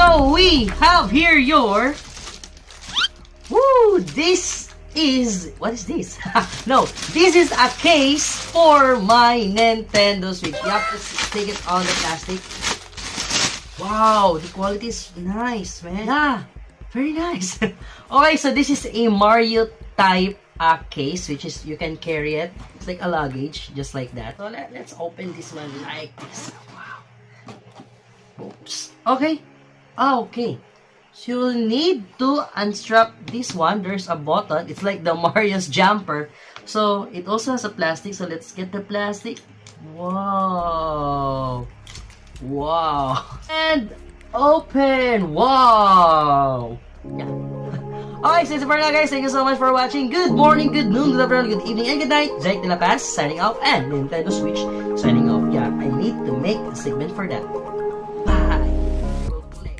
So we have here your... Woo! This is... What is this? No, this is a case for my Nintendo Switch. You have to take it on the plastic. Wow, the quality is nice, man. Yeah, very nice. Okay, so this is a Mario type case, which is you can carry it. It's like a luggage, just like that. So let's open this one like this. Wow. Oops. Okay. Okay. So you'll need to unstrap this one. There's a button. It's like the Mario's jumper. So it also has a plastic. So let's get the plastic. Wow. Wow. And open. Wow. Yeah. Okay, so it's for now, guys. Thank you so much for watching. Good morning, good noon, good afternoon, good evening, and good night. Jake De La Paz signing off, and Nintendo Switch signing off. Yeah, I need to make a segment for that.